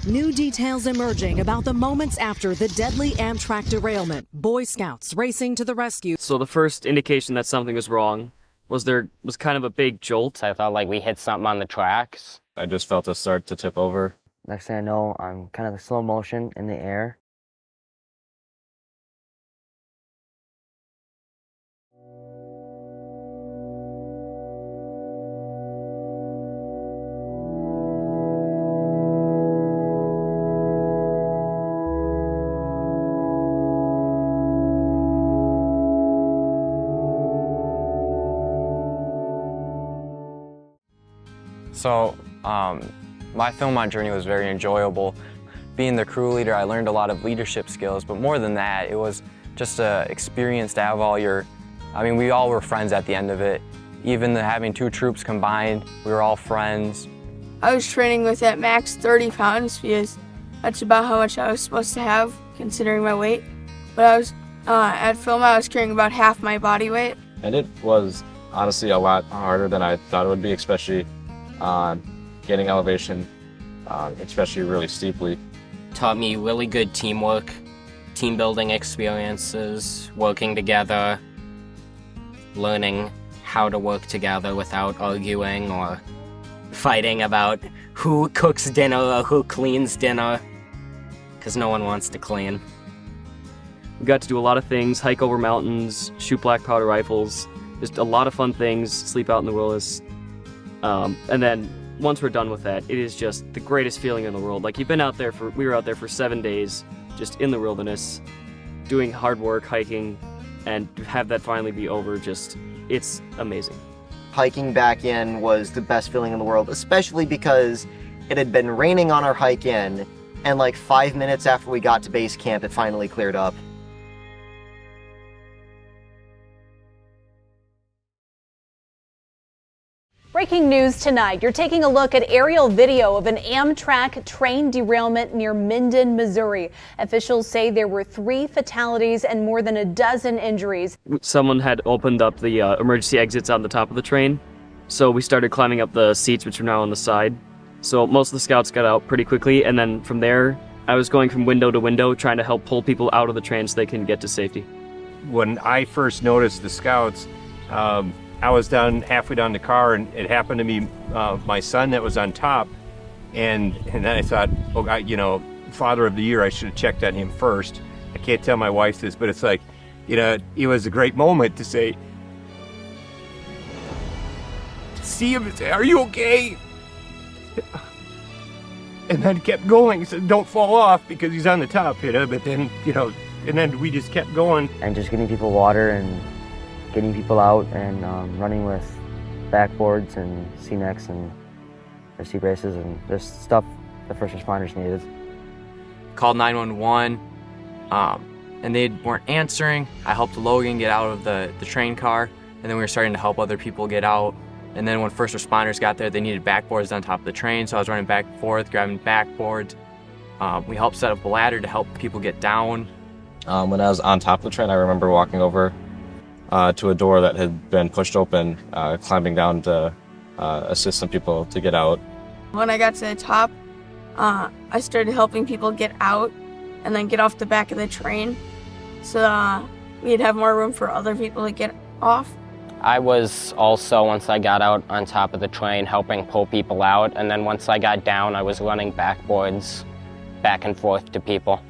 New details emerging about the moments after the deadly Amtrak derailment. Boy Scouts racing to the rescue. So the first indication that something was wrong was there was kind of a big jolt. I thought like we hit something on the tracks. I just felt it start to tip over. Next thing I know, I'm kind of in slow motion in the air. So, my Philmont journey was very enjoyable. Being the crew leader, I learned a lot of leadership skills, but more than that, it was just an experience to have all your, we all were friends at the end of it. Even having two troops combined, we were all friends. I was training with at max 30 pounds because that's about how much I was supposed to have considering my weight. But I was, at Philmont, I was carrying about half my body weight. And it was honestly a lot harder than I thought it would be, especially getting elevation, especially really steeply. Taught me really good teamwork, team building experiences, working together, learning how to work together without arguing or fighting about who cooks dinner or who cleans dinner, because no one wants to clean. We got to do a lot of things, hike over mountains, shoot black powder rifles, just a lot of fun things, sleep out in the wilderness. And then once we're done with that, it is just the greatest feeling in the world. Like we were out there for 7 days, just in the wilderness, doing hard work, hiking, and to have that finally be over, it's amazing. Hiking back in was the best feeling in the world, especially because it had been raining on our hike in, and like 5 minutes after we got to base camp, it finally cleared up. Breaking news tonight. You're taking a look at aerial video of an Amtrak train derailment near Minden, Missouri. Officials say there were 3 fatalities and more than a dozen injuries. Someone had opened up the emergency exits on the top of the train, so we started climbing up the seats, which are now on the side. So most of the scouts got out pretty quickly, and then from there, I was going from window to window trying to help pull people out of the train so they can get to safety. When I first noticed the scouts, I was halfway down the car, and it happened to be my son that was on top, and then I thought, oh, Father of the Year, I should have checked on him first. I can't tell my wife this, but it's like, it was a great moment to say, see him and say, "Are you okay?" And then kept going, said, "Don't fall off," because he's on the top, but then, and then we just kept going. And just getting people water and getting people out and running with backboards and C-necks and or C-braces and just stuff the first responders needed. Called 911, and they weren't answering. I helped Logan get out of the train car, and then we were starting to help other people get out. And then when first responders got there, they needed backboards on top of the train, so I was running back and forth, grabbing backboards. We helped set up a ladder to help people get down. When I was on top of the train, I remember walking over to a door that had been pushed open, climbing down to assist some people to get out. When I got to the top, I started helping people get out and then get off the back of the train so we'd have more room for other people to get off. I was also, once I got out on top of the train, helping pull people out, and then once I got down, I was running backboards back and forth to people.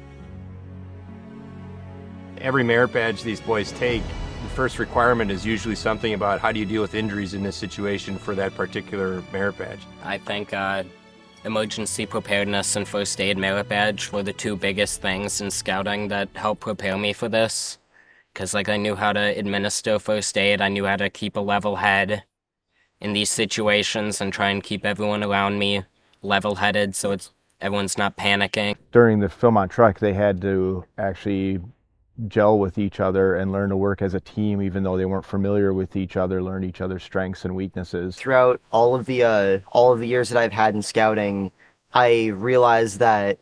Every merit badge these boys take, the first requirement is usually something about how do you deal with injuries in this situation for that particular merit badge. I think emergency preparedness and first aid merit badge were the 2 biggest things in scouting that helped prepare me for this. Because I knew how to administer first aid, I knew how to keep a level head in these situations and try and keep everyone around me level-headed so everyone's not panicking. During the Philmont trek, they had to actually gel with each other and learn to work as a team, even though they weren't familiar with each other, learn each other's strengths and weaknesses. Throughout all of the years that I've had in scouting, I realized that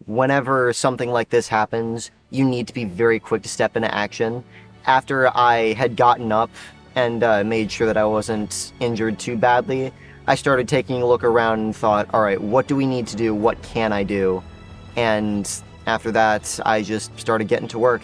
whenever something like this happens, you need to be very quick to step into action. After I had gotten up and made sure that I wasn't injured too badly, I started taking a look around and thought, all right, what do we need to do? What can I do? And after that, I just started getting to work.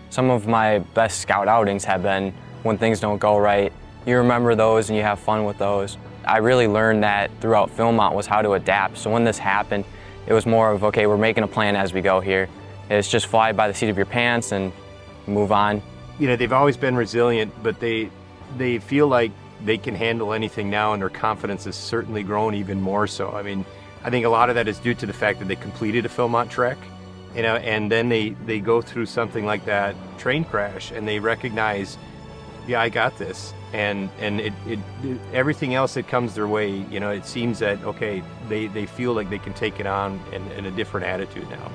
Some of my best scout outings have been when things don't go right. You remember those and you have fun with those. I really learned that throughout Philmont was how to adapt. So when this happened, it was more of, okay, we're making a plan as we go here. It's just fly by the seat of your pants and move on. You know, they've always been resilient, but they feel like they can handle anything now, and their confidence has certainly grown even more so. I mean, I think a lot of that is due to the fact that they completed a Philmont trek, you know, and then they go through something like that train crash and they recognize, yeah, I got this. And everything else that comes their way, you know, it seems that, okay, they feel like they can take it on in a different attitude now.